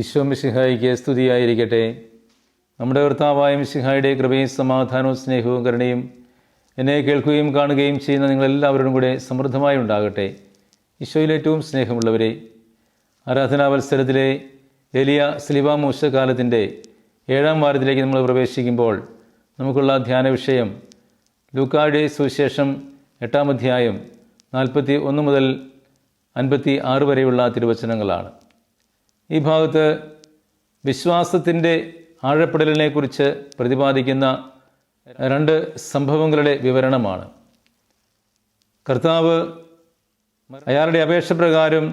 ഈശോ മിശിഹായിക്ക് സ്തുതിയായിരിക്കട്ടെ. നമ്മുടെ കർത്താവായ മിശിഹായുടെ കൃപയും സമാധാനവും സ്നേഹവും കരുണയും എന്നെ കേൾക്കുകയും കാണുകയും ചെയ്യുന്ന നിങ്ങളെല്ലാവരോടും കൂടെ സമൃദ്ധമായി ഉണ്ടാകട്ടെ. ഈശോയിൽ ഏറ്റവും സ്നേഹമുള്ളവരെ, ആരാധനാവത്സരത്തിലെ എലിയ സ്ലിവ മൂശ കാലത്തിൻ്റെ 7ാം വാരത്തിലേക്ക് നമ്മൾ പ്രവേശിക്കുമ്പോൾ നമുക്കുള്ള ധ്യാന വിഷയം ലൂക്കായുടെ സുവിശേഷം 8ാം അധ്യായം 41 മുതൽ 56 വരെയുള്ള തിരുവചനങ്ങളാണ്. ഈ ഭാഗത്ത് വിശ്വാസത്തിൻ്റെ ആഴപ്പെടലിനെക്കുറിച്ച് പ്രതിപാദിക്കുന്ന 2 സംഭവങ്ങളുടെ വിവരണമാണ്. കർത്താവ് അയാളുടെ അപേക്ഷ പ്രകാരം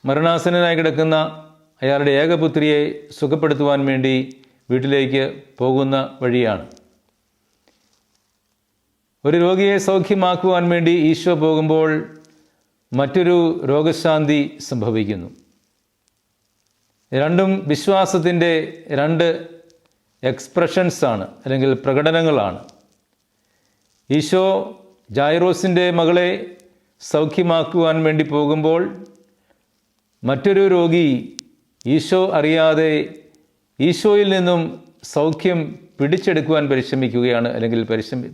മരണാസന്നനായി കിടക്കുന്ന അയാളുടെ ഏകപുത്രിയെ സുഖപ്പെടുത്തുവാൻ വേണ്ടി വീട്ടിലേക്ക് പോകുന്ന വഴിയാണ്. ഒരു രോഗിയെ സൗഖ്യമാക്കുവാൻ വേണ്ടി ഈശോ പോകുമ്പോൾ മറ്റൊരു രോഗശാന്തി സംഭവിക്കുന്നു. രണ്ടും വിശ്വാസത്തിൻ്റെ 2 എക്സ്പ്രഷൻസാണ്, അല്ലെങ്കിൽ പ്രകടനങ്ങളാണ്. ഈശോ ജായിറോസിൻ്റെ മകളെ സൗഖ്യമാക്കുവാൻ വേണ്ടി പോകുമ്പോൾ മറ്റൊരു രോഗി ഈശോ അറിയാതെ ഈശോയിൽ നിന്നും സൗഖ്യം പിടിച്ചെടുക്കുവാൻ പരിശ്രമിക്കുകയാണ്, അല്ലെങ്കിൽ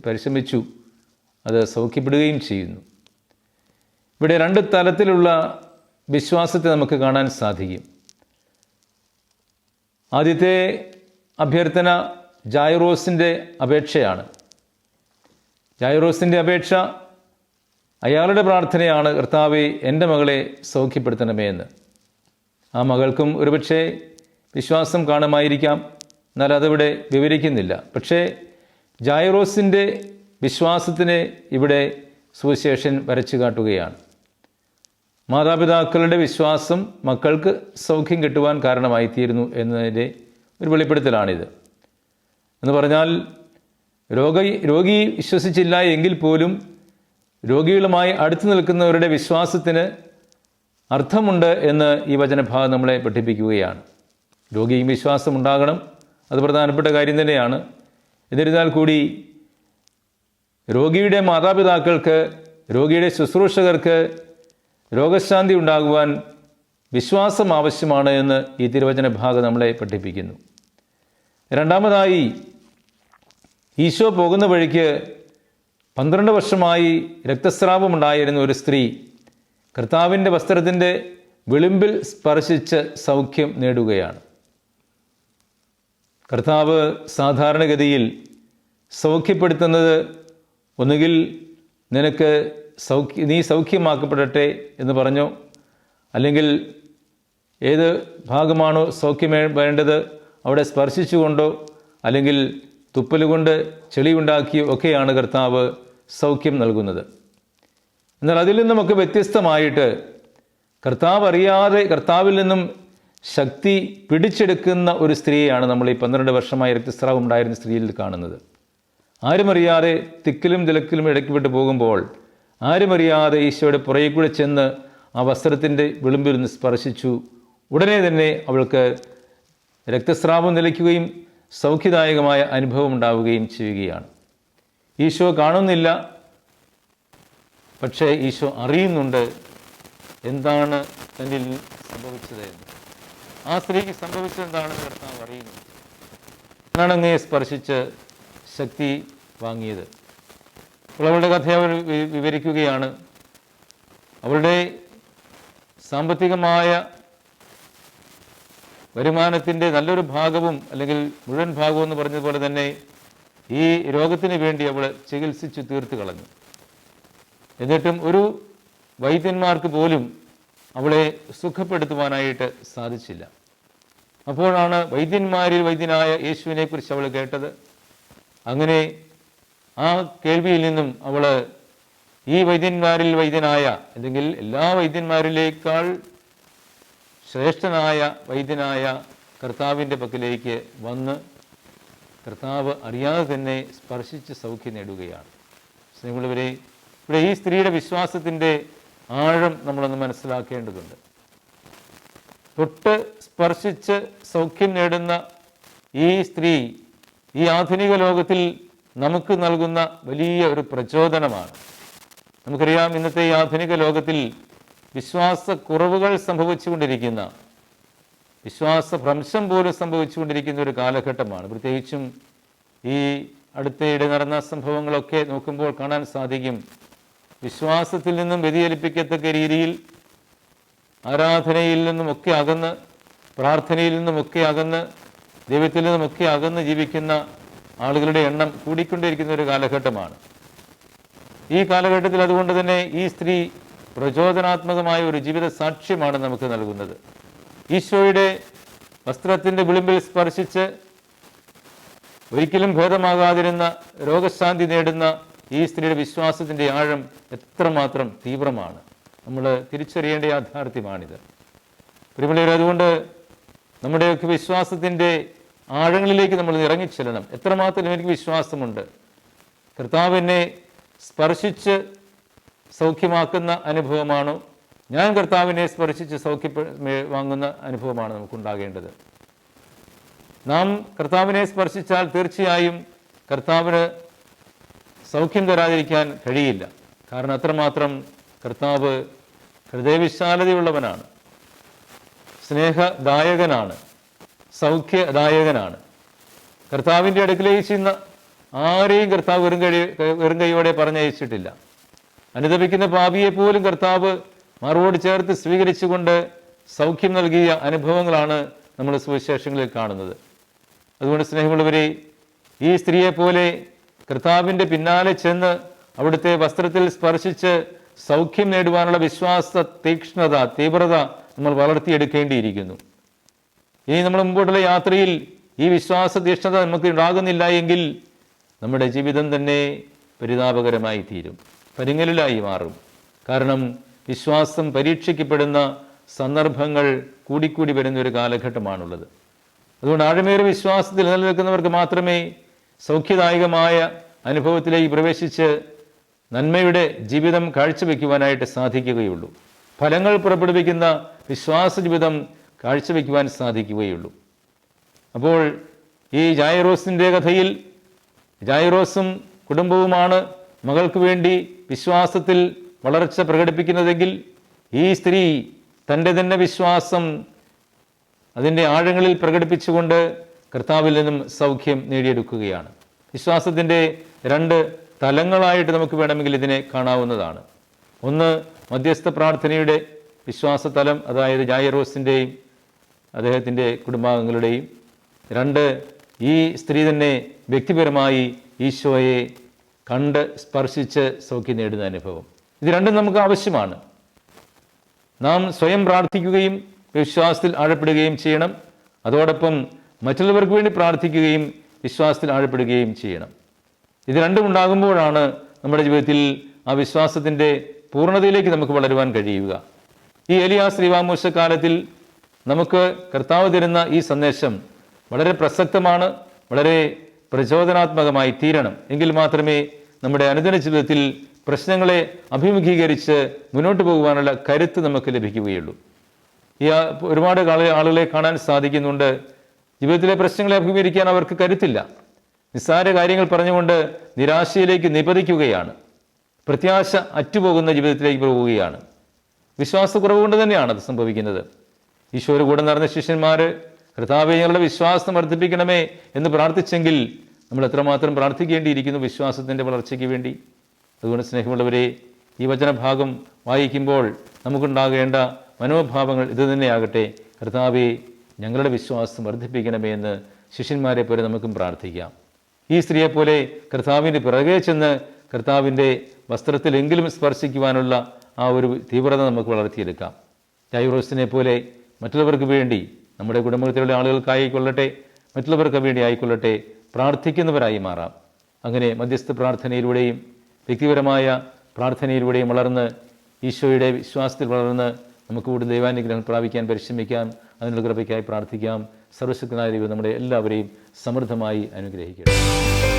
പരിശ്രമിച്ചു, അത് സൗഖ്യപ്പെടുകയും ചെയ്യുന്നു. ഇവിടെ 2 തലത്തിലുള്ള വിശ്വാസത്തെ നമുക്ക് കാണാൻ സാധിക്കും. ആദ്യത്തെ അഭ്യർത്ഥന ജായിറോസിൻ്റെ അപേക്ഷയാണ്. ജായിറോസിൻ്റെ അപേക്ഷ അയാളുടെ പ്രാർത്ഥനയാണ്, കർത്താവേ എൻ്റെ മകളെ സൗഖ്യപ്പെടുത്തണമേ എന്ന്. ആ മകൾക്കും ഒരുപക്ഷെ വിശ്വാസം കാണുമായിരിക്കാം, എന്നാൽ അതിവിടെ വിവരിക്കുന്നില്ല. പക്ഷേ ജായിറോസിൻ്റെ വിശ്വാസത്തിനെ ഇവിടെ സുവിശേഷൻ വരച്ചു കാട്ടുകയാണ്. മാതാപിതാക്കളുടെ വിശ്വാസം മക്കൾക്ക് സൗഖ്യം കിട്ടുവാൻ കാരണമായിത്തീരുന്നു എന്നതിൻ്റെ ഒരു വെളിപ്പെടുത്തലാണിത്. എന്ന് പറഞ്ഞാൽ രോഗി വിശ്വസിച്ചില്ല എങ്കിൽ പോലും രോഗികളുമായി അടുത്തു നിൽക്കുന്നവരുടെ വിശ്വാസത്തിന് അർത്ഥമുണ്ട് എന്ന് ഈ വചനഭാഗം നമ്മളെ പഠിപ്പിക്കുകയാണ്. രോഗിയും വിശ്വാസം ഉണ്ടാകണം, അത് പ്രധാനപ്പെട്ട കാര്യം തന്നെയാണ്. എന്നിരുന്നാൽ കൂടി രോഗിയുടെ മാതാപിതാക്കൾക്ക്, രോഗിയുടെ ശുശ്രൂഷകർക്ക് രോഗശാന്തി ഉണ്ടാകുവാൻ വിശ്വാസം ആവശ്യമാണ് എന്ന് ഈ തിരുവചന ഭാഗം നമ്മളെ പഠിപ്പിക്കുന്നു. രണ്ടാമതായി, ഈശോ പോകുന്ന വഴിക്ക് 12 വർഷമായി രക്തസ്രാവമുണ്ടായിരുന്ന ഒരു സ്ത്രീ കർത്താവിൻ്റെ വസ്ത്രത്തിൻ്റെ വിളിമ്പിൽ സ്പർശിച്ച് സൗഖ്യം നേടുകയാണ്. കർത്താവ് സാധാരണഗതിയിൽ സൗഖ്യപ്പെടുത്തുന്നത് ഒന്നുകിൽ നീ സൗഖ്യമാക്കപ്പെടട്ടെ എന്ന് പറഞ്ഞോ, അല്ലെങ്കിൽ ഏത് ഭാഗമാണോ സൗഖ്യം വേണ്ടത് അവിടെ സ്പർശിച്ചുകൊണ്ടോ, അല്ലെങ്കിൽ തുപ്പലുകൊണ്ട് ചെളിയുണ്ടാക്കിയോ ഒക്കെയാണ് കർത്താവ് സൗഖ്യം നൽകുന്നത്. എന്നാൽ അതിൽ നിന്നുമൊക്കെ വ്യത്യസ്തമായിട്ട് കർത്താവ് അറിയാതെ കർത്താവിൽ നിന്നും ശക്തി പിടിച്ചെടുക്കുന്ന ഒരു സ്ത്രീയാണ് നമ്മൾ ഈ 12 വർഷമായി രക്തസ്രാവം ഉണ്ടായിരുന്ന സ്ത്രീയിൽ കാണുന്നത്. ആരുമറിയാതെ തിക്കിലും തിലക്കിലും ഇടയ്ക്ക് പോകുമ്പോൾ ആരുമറിയാതെ ഈശോയുടെ പുറകെ കൂടെ ചെന്ന് ആ വസ്ത്രത്തിൻ്റെ വിളിമ്പിൽ നിന്ന് സ്പർശിച്ചു. ഉടനെ തന്നെ അവൾക്ക് രക്തസ്രാവം നിലയ്ക്കുകയും സൗഖ്യദായകമായ അനുഭവം ഉണ്ടാവുകയും ചെയ്യുകയാണ്. ഈശോ കാണുന്നില്ല, പക്ഷേ ഈശോ അറിയുന്നുണ്ട് എന്താണ് തന്നിൽ സംഭവിച്ചത് എന്ന്. ആ സ്ത്രീക്ക് സംഭവിച്ചത് എന്താണെന്ന് കർത്താവ് അറിയുന്നു. എന്നാണ് അങ്ങയെ സ്പർശിച്ച് ശക്തി വാങ്ങിയത്. അപ്പോൾ അവളുടെ കഥ അവർ വിവരിക്കുകയാണ്. അവളുടെ സാമ്പത്തികമായ വരുമാനത്തിൻ്റെ നല്ലൊരു ഭാഗവും, അല്ലെങ്കിൽ മുഴുവൻ ഭാഗവും എന്ന് പറഞ്ഞതുപോലെ തന്നെ ഈ രോഗത്തിന് വേണ്ടി അവൾ ചികിത്സിച്ചു തീർത്ത് കളഞ്ഞു. എന്നിട്ടും ഒരു വൈദ്യന്മാർക്ക് പോലും അവളെ സുഖപ്പെടുത്തുവാനായിട്ട് സാധിച്ചില്ല. അപ്പോഴാണ് വൈദ്യന്മാരിൽ വൈദ്യനായ യേശുവിനെക്കുറിച്ച് അവൾ കേട്ടത്. അങ്ങനെ ആ കേൾവിയിൽ നിന്നും അവൾ ഈ വൈദ്യന്മാരിൽ വൈദ്യനായ, അല്ലെങ്കിൽ എല്ലാ വൈദ്യന്മാരിലേക്കാൾ ശ്രേഷ്ഠനായ വൈദ്യനായ കർത്താവിൻ്റെ പക്കലേക്ക് വന്ന് കർത്താവ് അറിയാതെ തന്നെ സ്പർശിച്ച് സൗഖ്യം നേടുകയാണ്. സ്നേഹമുള്ളവരെ, ഇവിടെ ഈ സ്ത്രീയുടെ വിശ്വാസത്തിൻ്റെ ആഴം നമ്മളൊന്ന് മനസ്സിലാക്കേണ്ടതുണ്ട്. തൊട്ട് സ്പർശിച്ച് സൗഖ്യം നേടുന്ന ഈ സ്ത്രീ ഈ ആധുനിക ലോകത്തിൽ നമുക്ക് നൽകുന്ന വലിയ ഒരു പ്രചോദനമാണ്. നമുക്കറിയാം, ഇന്നത്തെ ഈ ആധുനിക ലോകത്തിൽ വിശ്വാസക്കുറവുകൾ സംഭവിച്ചുകൊണ്ടിരിക്കുന്ന, വിശ്വാസഭ്രംശം പോലും സംഭവിച്ചുകൊണ്ടിരിക്കുന്ന ഒരു കാലഘട്ടമാണ്. പ്രത്യേകിച്ചും ഈ അടുത്തയിടെ നടന്ന സംഭവങ്ങളൊക്കെ നോക്കുമ്പോൾ കാണാൻ സാധിക്കും, വിശ്വാസത്തിൽ നിന്നും വ്യതിചലിപ്പിക്കത്തക്ക രീതിയിൽ ആരാധനയിൽ നിന്നുമൊക്കെ അകന്ന്, പ്രാർത്ഥനയിൽ നിന്നുമൊക്കെ അകന്ന്, ദൈവത്തിൽ നിന്നുമൊക്കെ അകന്ന് ജീവിക്കുന്ന ആളുകളുടെ എണ്ണം കൂടിക്കൊണ്ടിരിക്കുന്ന ഒരു കാലഘട്ടമാണ്. ഈ കാലഘട്ടത്തിൽ അതുകൊണ്ട് തന്നെ ഈ സ്ത്രീ പ്രചോദനാത്മകമായ ഒരു ജീവിത സാക്ഷ്യമാണ് നമുക്ക് നൽകുന്നത്. ഈശോയുടെ വസ്ത്രത്തിൻ്റെ വിളിമ്പിൽ സ്പർശിച്ച് ഒരിക്കലും ഭേദമാകാതിരുന്ന രോഗശാന്തി നേടുന്ന ഈ സ്ത്രീയുടെ വിശ്വാസത്തിൻ്റെ ആഴം എത്രമാത്രം തീവ്രമാണ്. നമ്മൾ തിരിച്ചറിയേണ്ട യാഥാർത്ഥ്യമാണിത്. പ്രിയമുള്ളവരെ, അതുകൊണ്ട് നമ്മുടെയൊക്കെ വിശ്വാസത്തിൻ്റെ ആഴങ്ങളിലേക്ക് നമ്മൾ ഇറങ്ങിച്ചെല്ലണം. എത്രമാത്രം എനിക്ക് വിശ്വാസമുണ്ട്, കർത്താവ് എന്നെ സ്പർശിച്ച് സൗഖ്യമാക്കുന്ന അനുഭവമാണോ, ഞാൻ കർത്താവിനെ സ്പർശിച്ച് വാങ്ങുന്ന അനുഭവമാണ് നമുക്കുണ്ടാകേണ്ടത്. നാം കർത്താവിനെ സ്പർശിച്ചാൽ തീർച്ചയായും കർത്താവിന് സൗഖ്യം തരാതിരിക്കാൻ കഴിയില്ല. കാരണം അത്രമാത്രം കർത്താവ് ഹൃദയവിശാലതയുള്ളവനാണ്, സ്നേഹദായകനാണ്, സൗഖ്യദായകനാണ്. കർത്താവിൻ്റെ അടുക്കലേക്ക് ചെയ്യുന്ന ആരെയും കർത്താവ് വെറും കൈയോടെ പറഞ്ഞയച്ചിട്ടില്ല. അനുതപിക്കുന്ന പാപിയെ പോലും കർത്താവ് മറുപടി ചേർത്ത് സ്വീകരിച്ചുകൊണ്ട് സൗഖ്യം നൽകിയ അനുഭവങ്ങളാണ് നമ്മൾ സുവിശേഷങ്ങളിൽ കാണുന്നത്. അതുകൊണ്ട് സ്നേഹമുള്ളവരെ, ഈ സ്ത്രീയെപ്പോലെ കർത്താവിൻ്റെ പിന്നാലെ ചെന്ന് അവിടുത്തെ വസ്ത്രത്തിൽ സ്പർശിച്ച് സൗഖ്യം നേടുവാനുള്ള വിശ്വാസ തീക്ഷ്ണത, തീവ്രത നമ്മൾ വളർത്തിയെടുക്കേണ്ടിയിരിക്കുന്നു. ഇനി നമ്മൾ മുമ്പോട്ടുള്ള യാത്രയിൽ ഈ വിശ്വാസ തീക്ഷ്ണത നമുക്ക് ഉണ്ടാകുന്നില്ല എങ്കിൽ നമ്മുടെ ജീവിതം തന്നെ പരിതാപകരമായി തീരും, പരിങ്ങലിലായി മാറും. കാരണം വിശ്വാസം പരീക്ഷിക്കപ്പെടുന്ന സന്ദർഭങ്ങൾ കൂടിക്കൂടി വരുന്ന ഒരു കാലഘട്ടമാണുള്ളത്. അതുകൊണ്ട് ആഴമേറിയ വിശ്വാസത്തിൽ നിലനിൽക്കുന്നവർക്ക് മാത്രമേ സൗഖ്യദായകമായ അനുഭവത്തിലേക്ക് പ്രവേശിച്ച് നന്മയുടെ ജീവിതം കാഴ്ചവെക്കുവാനായിട്ട് സാധിക്കുകയുള്ളൂ. ഫലങ്ങൾ പുറപ്പെടുവിക്കുന്ന വിശ്വാസ ജീവിതം കാഴ്ചവെക്കുവാൻ സാധിക്കുകയുള്ളൂ. അപ്പോൾ ഈ ജായിറോസിൻ്റെ കഥയിൽ ജായിറോസും കുടുംബവുമാണ് മകൾക്ക് വേണ്ടി വിശ്വാസത്തിൽ വളർച്ച പ്രകടിപ്പിക്കുന്നതെങ്കിൽ ഈ സ്ത്രീ തൻ്റെ തന്നെ വിശ്വാസം അതിൻ്റെ ആഴങ്ങളിൽ പ്രകടിപ്പിച്ചുകൊണ്ട് കർത്താവിൽ നിന്നും സൗഖ്യം നേടിയെടുക്കുകയാണ്. വിശ്വാസത്തിൻ്റെ രണ്ട് തലങ്ങളായിട്ട് നമുക്ക് വേണമെങ്കിൽ ഇതിനെ കാണാവുന്നതാണ്. ഒന്ന്, മധ്യസ്ഥ പ്രാർത്ഥനയുടെ വിശ്വാസതലം, അതായത് ജായിറോസിൻ്റെയും അദ്ദേഹത്തിൻ്റെ കുടുംബാംഗങ്ങളുടെയും. രണ്ട്, ഈ സ്ത്രീ തന്നെ വ്യക്തിപരമായി ഈശോയെ കണ്ട് സ്പർശിച്ച് സൗഖ്യം നേടുന്ന അനുഭവം. ഇത് രണ്ടും നമുക്ക് ആവശ്യമാണ്. നാം സ്വയം പ്രാർത്ഥിക്കുകയും വിശ്വാസത്തിൽ ആഴപ്പെടുകയും ചെയ്യണം. അതോടൊപ്പം മറ്റുള്ളവർക്ക് വേണ്ടി പ്രാർത്ഥിക്കുകയും വിശ്വാസത്തിൽ ആഴപ്പെടുകയും ചെയ്യണം. ഇത് രണ്ടും ഉണ്ടാകുമ്പോഴാണ് നമ്മുടെ ജീവിതത്തിൽ ആ വിശ്വാസത്തിൻ്റെ പൂർണ്ണതയിലേക്ക് നമുക്ക് വളരുവാൻ കഴിയുക. ഈ എലിയാ ശ്രീവാമൂശ കാലത്തിൽ നമുക്ക് കർത്താവ് തരുന്ന ഈ സന്ദേശം വളരെ പ്രസക്തമാണ്, വളരെ പ്രചോദനാത്മകമായി തീരണം. എങ്കിൽ മാത്രമേ നമ്മുടെ അനുദിന ജീവിതത്തിൽ പ്രശ്നങ്ങളെ അഭിമുഖീകരിച്ച് മുന്നോട്ട് പോകുവാനുള്ള കരുത്ത് നമുക്ക് ലഭിക്കുകയുള്ളൂ. ഈ ഒരുപാട് ആളുകളെ കാണാൻ സാധിക്കുന്നുണ്ട്, ജീവിതത്തിലെ പ്രശ്നങ്ങളെ അഭിമുഖീകരിക്കാൻ അവർക്ക് കരുത്തില്ല. നിസ്സാര കാര്യങ്ങൾ പറഞ്ഞുകൊണ്ട് നിരാശയിലേക്ക് നിപതിക്കുകയാണ്, പ്രത്യാശ അറ്റുപോകുന്ന ജീവിതത്തിലേക്ക് പോവുകയാണ്. വിശ്വാസക്കുറവ് കൊണ്ട് തന്നെയാണ് അത് സംഭവിക്കുന്നത്. ഈശോയുടെ കൂടെ നടന്ന ശിഷ്യന്മാർ കർത്താവേ ഞങ്ങളുടെ വിശ്വാസം വർദ്ധിപ്പിക്കണമേ എന്ന് പ്രാർത്ഥിച്ചെങ്കിൽ നമ്മൾ എത്രമാത്രം പ്രാർത്ഥിക്കേണ്ടിയിരിക്കുന്നു വിശ്വാസത്തിൻ്റെ വളർച്ചയ്ക്ക് വേണ്ടി. അതുകൊണ്ട് സ്നേഹമുള്ളവരെ, ഈ വചനഭാഗം വായിക്കുമ്പോൾ നമുക്കുണ്ടാകേണ്ട മനോഭാവങ്ങൾ ഇത് തന്നെയാകട്ടെ. കർത്താവേ ഞങ്ങളുടെ വിശ്വാസം വർദ്ധിപ്പിക്കണമേ എന്ന് ശിഷ്യന്മാരെ പോലെ നമുക്കും പ്രാർത്ഥിക്കാം. ഈ സ്ത്രീയെപ്പോലെ കർത്താവിൻ്റെ പിറകെ ചെന്ന് കർത്താവിൻ്റെ വസ്ത്രത്തിലെങ്കിലും സ്പർശിക്കുവാനുള്ള ആ ഒരു തീവ്രത നമുക്ക് വളർത്തിയെടുക്കാം. ജായിറോസിനെ പോലെ മറ്റുള്ളവർക്ക് വേണ്ടി, നമ്മുടെ കുടുംബത്തിലുള്ള ആളുകൾക്കായിക്കൊള്ളട്ടെ, മറ്റുള്ളവർക്ക് വേണ്ടി ആയിക്കൊള്ളട്ടെ, പ്രാർത്ഥിക്കുന്നവരായി മാറാം. അങ്ങനെ മധ്യസ്ഥ പ്രാർത്ഥനയിലൂടെയും വ്യക്തിപരമായ പ്രാർത്ഥനയിലൂടെയും വളർന്ന് ഈശോയുടെ വിശ്വാസത്തിൽ വളർന്ന് നമുക്ക് കൂടുതൽ ദൈവാനുഗ്രഹം പ്രാപിക്കാൻ പരിശ്രമിക്കാം. അതിനുള്ള കൃപയ്ക്കായി പ്രാർത്ഥിക്കാം. സർവശക്തനായ ദൈവം നമ്മുടെ എല്ലാവരെയും സമൃദ്ധമായി അനുഗ്രഹിക്കട്ടെ.